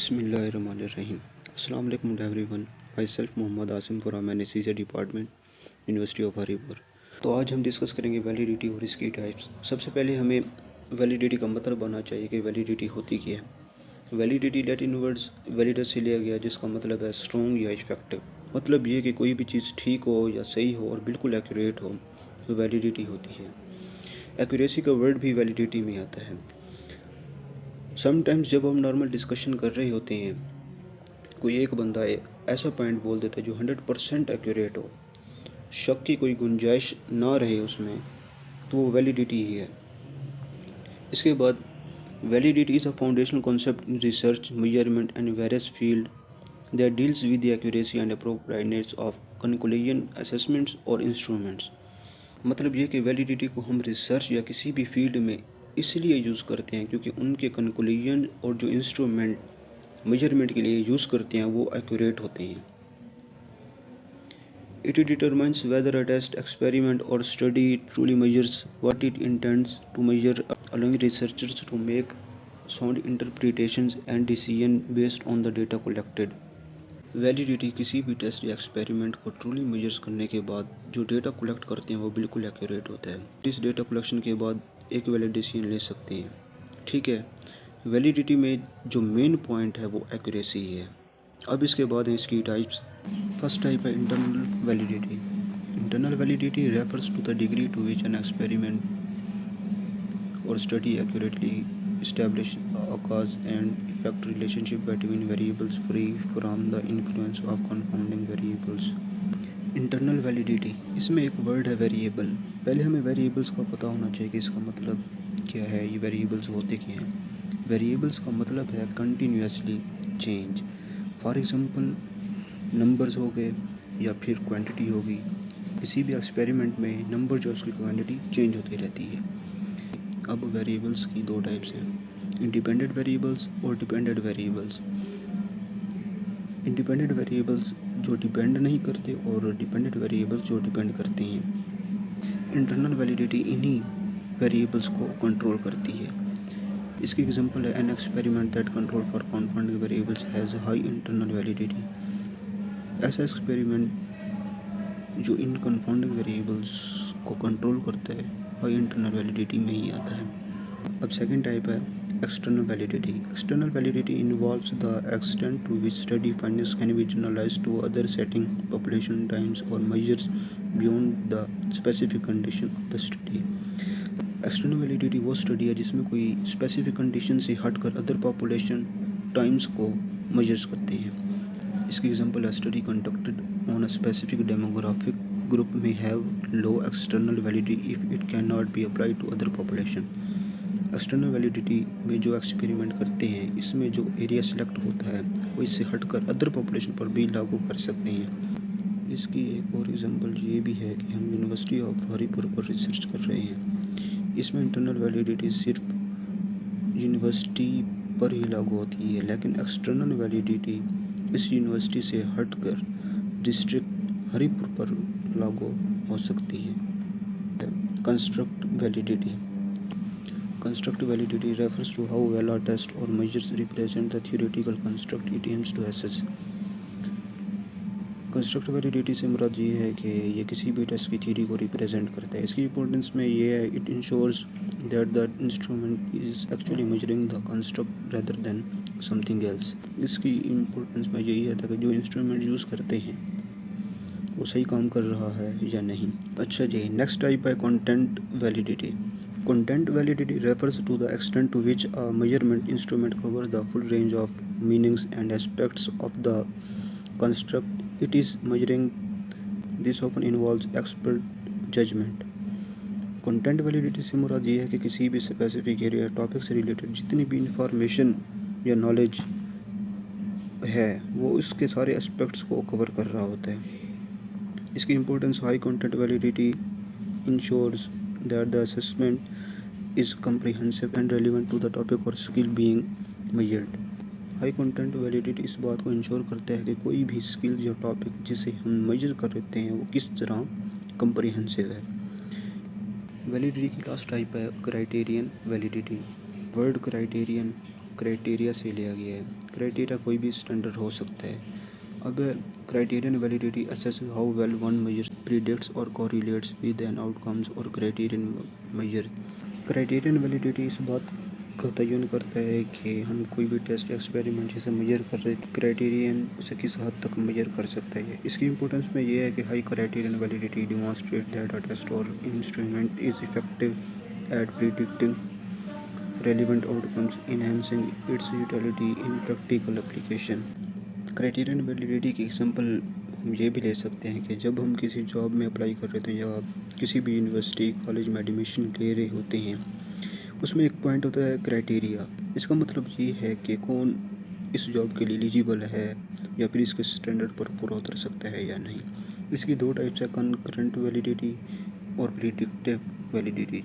बिस्मिल्लाहिर्रहमानिर्रहीम। अस्सलाम वालेकुम everyone. Myself Mohammad Asim from NSCJ department, university of Haripur. तो आज हम डिस्कस करेंगे वैलिडिटी और इसकी टाइप्स। सबसे पहले हमें वैलिडिटी का मतलब आना चाहिए कि वैलिडिटी होती क्या है। वैलिडिटी लैटिन वर्ड्स वैलिडस से लिया गया, जिसका मतलब है स्ट्रॉन्ग या इफेक्टिव। मतलब ये कि कोई भी चीज़ ठीक हो या सही हो और बिल्कुल एक्यूरेट हो तो वैलिडिटी होती है। एक्यूरेसी का वर्ड भी वैलिडिटी में आता है। समटाइम्स जब हम नॉर्मल डिस्कशन कर रहे होते हैं, कोई एक बंदा ऐसा पॉइंट बोल देता है जो 100% एक्यूरेट हो, शक की कोई गुंजाइश ना रहे उसमें, तो वो वैलिडिटी ही है। इसके बाद validity is a foundational concept in research, measurement and various field that deals with the accuracy and appropriateness of conclusion assessments और इंस्ट्रूमेंट्स। मतलब ये कि वैलिडिटी को हम रिसर्च या किसी भी फील्ड में इसलिए यूज़ करते हैं क्योंकि उनके कंक्लूजन और जो इंस्ट्रूमेंट मेजरमेंट के लिए यूज़ करते हैं वो एक्यूरेट होते हैं। It determines whether a test, experiment और study truly measures what it intends to measure, allowing researchers to make sound interpretations and decision based on the data collected। Validity किसी भी टेस्ट या experiment को truly measures करने के बाद जो data collect करते हैं वो बिल्कुल एक्यूरेट होता है। इस डेटा कलेक्शन के बाद एक वैलिड डिसीजन ले सकते हैं। ठीक है, वैलिडिटी में जो मेन पॉइंट है वो एक्यूरेसी ही है। अब इसके बाद है इसकी टाइप्स। फर्स्ट टाइप है internal validity. Internal validity refers to the degree to which an experiment और study accurately establish a cause and effect relationship between variables free from the influence of confounding variables। Internal validity, इसमें एक word है variable. पहले हमें variables का पता होना चाहिए कि इसका मतलब क्या है, ये वेरिएबल्स होते क्या हैं। वेरिएबल्स का मतलब है continuously change. For example numbers हो गए या फिर क्वांटिटी होगी। किसी भी एक्सपेरिमेंट में नंबर जो उसकी क्वांटिटी चेंज होती रहती है। अब वेरिएबल्स की दो टाइप्स हैं, इंडिपेंडेंट वेरिएबल्स और डिपेंडेंट वेरिएबल्स। इंडिपेंडेंट वेरिएबल्स जो डिपेंड नहीं करते और डिपेंडेंट वेरिएबल्स जो डिपेंड करते हैं। इंटरनल वैलिडिटी इन्हीं वेरिएबल्स को कंट्रोल करती है। इसकी एग्जांपल है an experiment that control for confounding variables has high internal validity. ऐसा एक्सपेरिमेंट जो इन कन्फाउंडिंग वेरिएबल्स को कंट्रोल करता है हाई इंटरनल वैलिडिटी में ही आता है। अब सेकेंड टाइप है external validity. External validity involves the extent to which study findings can be generalized to other setting, population, times और measures beyond the specific condition of the study. External validity वो study है जिसमें कोई specific condition से हटकर other population, times को measures करते हैं। इसकी एग्जांपल है study conducted on a specific demographic group में have low external validity if it can not be applied to other population. External validity में जो एक्सपेरिमेंट करते हैं इसमें जो एरिया सेलेक्ट होता है वो इससे हटकर अदर पॉपुलेशन पर भी लागू कर सकते हैं। इसकी एक और एग्जांपल ये भी है कि हम यूनिवर्सिटी ऑफ हरीपुर पर रिसर्च कर रहे हैं। इसमें इंटरनल वैलिडिटी सिर्फ यूनिवर्सिटी पर ही लागू होती है, लेकिन एक्सटर्नल वैलिडिटी इस यूनिवर्सिटी से हटकर डिस्ट्रिक्ट हरीपुर पर लागू हो सकती है। Construct validity. Construct validity refers to how well a test or measures represent the theoretical construct it aims to assess। Construct validity से मुराद ये है कि ये किसी भी टेस्ट की थ्योरी को रिप्रेजेंट करता है। इसकी इंपॉर्टेंस में ये है, it ensures that the instrument is actually measuring the construct rather than something else. इसकी इंपॉर्टेंस में यही है कि जो इंस्ट्रूमेंट यूज़ करते हैं वो सही काम कर रहा है या नहीं। अच्छा जी, नेक्स्ट टाइप है content validity. Content validity refers to the extent to which a measurement instrument covers the full range of meanings and aspects of the construct it is measuring. This often involves expert judgment। Content validity से मुराद ये है कि किसी भी specific area topic से related जितनी भी इंफॉर्मेशन या नॉलेज है वो उसके सारे एस्पेक्ट्स को कवर कर रहा होता है। इसकी importance, high content validity ensures that the assessment is comprehensive and relevant to the topic or skill being measured। High content validity इस बात को इंश्योर करता है कि कोई भी स्किल या टॉपिक जिसे हम मेजर कर रहे हैं वो किस तरह कंप्रीहेंसिव है। वैलिडिटी की लास्ट टाइप है criterion validity. Word criterion criteria से लिया गया है। क्राइटेरिया कोई भी स्टैंडर्ड हो सकता है। अब criterion validity assesses how well one measure predicts और कोरिलेट्स विद एन आउटकम्स और क्राइटेरियन मेजर। क्राइटेरियन वैलिडिटी इस बात का तयन करता है कि हम कोई भी टेस्ट एक्सपेरिमेंट जिसे मेजर कर रहे थे क्राइटेरियन उसे किस हद तक मेजर कर सकता है। इसकी इंपॉर्टेंस में ये है कि high criterion validity demonstrate that a test और instrument is effective at predicting relevant outcomes, enhancing its utility in practical application। Criterion validity की एग्जांपल हम ये भी ले सकते हैं कि जब हम किसी जॉब में अप्लाई कर रहे थे या किसी भी यूनिवर्सिटी कॉलेज में एडमिशन ले रहे होते हैं, उसमें एक पॉइंट होता है क्राइटेरिया। इसका मतलब ये है कि कौन इस जॉब के लिए एलिजिबल है या फिर इसके स्टैंडर्ड पर पूरा उतर सकता है या नहीं। इसकी दो टाइप्स है, कनकरेंट वैलिडिटी और predictive validity.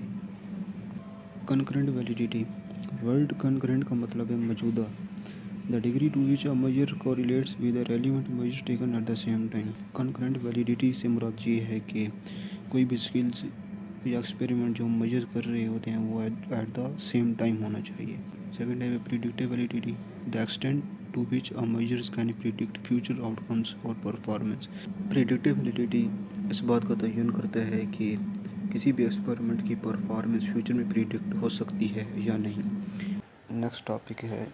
Concurrent validity, word concurrent का मतलब है मौजूदा, the degree to which a measure correlates with a relevant measure taken at the same time. Concurrent validity से मुराद ये है कि कोई भी स्किल्स या एक्सपेरिमेंट जो मेजर कर रहे होते हैं वो एट द सेम टाइम होना चाहिए। सेकेंड है predictive validity, the extent to which a measures can predict future outcomes और परफॉर्मेंस। प्रिडिक्टिव वैलिडिटी इस बात का तयन करता है कि किसी भी एक्सपेरिमेंट की परफॉर्मेंस फ्यूचर में प्रिडिक्ट हो सकती है या नहीं। नेक्स्ट टॉपिक है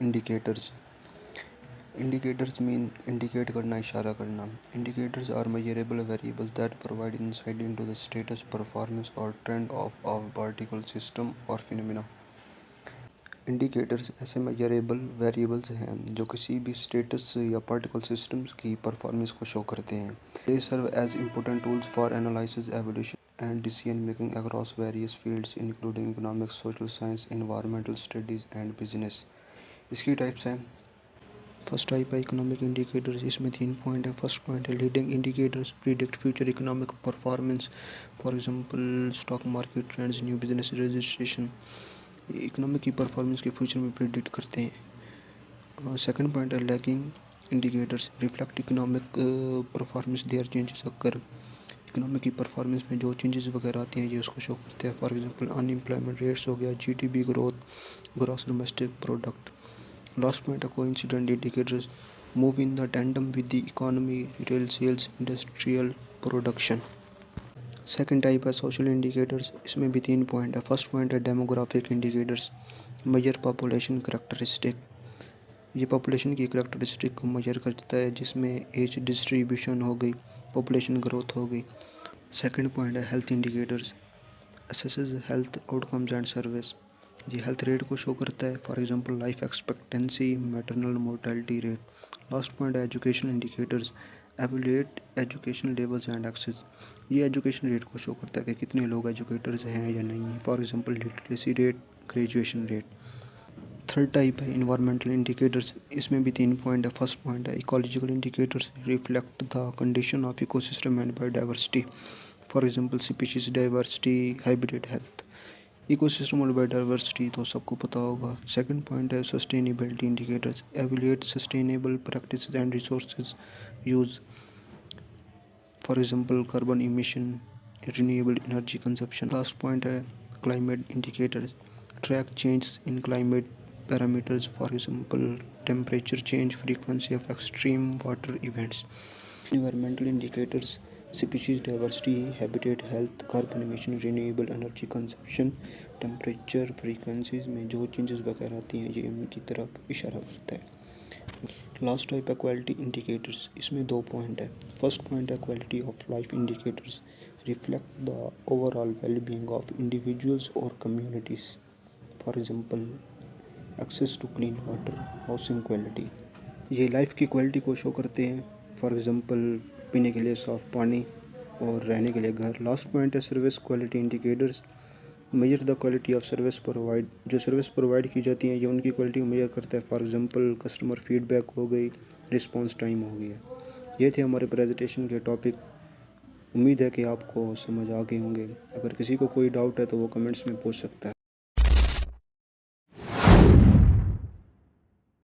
इंडिकेटर्स। इंडिकेटर्स मीन इंडिकेट करना, इशारा करना। Indicators are measurable variables that provide insight into the status, performance और trend of a particular system और फिनोमेना। इंडिकेटर्स ऐसे मेजरेबल वेरिएबल्स हैं जो किसी भी स्टेटस या पार्टिकुलर सिस्टम्स की परफॉर्मेंस को शो करते हैं। They serve as important tools for analysis, evolution and decision making across various fields including economics, social science, environmental studies and business। इसकी टाइप्स हैं। फर्स्ट टाइप है इकोनॉमिक इंडिकेटर्स। इसमें 3 point है। First point है leading indicators predict future economic performance, for example stock market trends, new business registration. Economic की performance के future में predict करते हैं। सेकंड पॉइंट है lagging indicators reflect economic performance, there changes occur. Economic की performance में जो चेंजेस वगैरह आती हैं ये उसको शो करते हैं। फॉर एग्जांपल अनएम्प्लॉयमेंट रेट्स हो गया, GDP growth, gross domestic product. Last point है coincident indicators move in the tandem with the economy, retail sales, industrial production. Second type है सोशल इंडिकेटर्स। इसमें भी 3 पॉइंट है। फर्स्ट पॉइंट है demographic indicators measure population characteristic. ये population की characteristic को measure करता है जिसमें एज डिस्ट्रीब्यूशन हो गई, पॉपुलेशन ग्रोथ हो गई। सेकंड पॉइंट है health indicators assesses health outcomes and service. ये हेल्थ रेट को शो करता है, for example life expectancy, maternal mortality rate. Last point है education indicators evaluate education levels and access. ये एजुकेशन रेट को शो करता है कि कितने लोग एजुकेटर्स हैं या नहीं, for example literacy rate, graduation rate. Third type है इन्वायरमेंटल इंडिकेटर्स। इसमें भी 3 पॉइंट है। फर्स्ट पॉइंट है ecological indicators reflect the condition of ecosystem and biodiversity, for example species diversity, habitat health. Ecosystem और बायोडाइवर्सिटी तो सबको पता होगा। सेकंड पॉइंट है sustainability indicators evaluate sustainable practices and resources use, for example carbon emission, renewable energy consumption. Last point है climate indicators track change in climate parameters, for example temperature change, frequency of extreme water events. Environmental indicators species diversity, habitat health, carbon emission, renewable energy consumption, temperature, frequencies में जो changes वगैरह आती हैं ये उनकी तरफ इशारा करता है। लास्ट टाइप है क्वालिटी इंडिकेटर्स। इसमें 2 पॉइंट है। फर्स्ट पॉइंट है quality of life indicators reflect the overall wellbeing of individuals और communities, for example access to clean water, housing quality. ये लाइफ की क्वालिटी को शो करते हैं, फॉर एग्जांपल पीने के लिए साफ़ पानी और रहने के लिए घर। लास्ट पॉइंट है service quality indicators measure the quality of service provide. जो सर्विस प्रोवाइड की जाती हैं ये उनकी क्वालिटी को मेजर करता है, फॉर एग्जांपल कस्टमर फीडबैक हो गई, रिस्पांस टाइम हो गया। ये थे हमारे प्रेजेंटेशन के टॉपिक। उम्मीद है कि आपको समझ आ गए होंगे। अगर किसी को कोई डाउट है तो वो कमेंट्स में पूछ सकता है।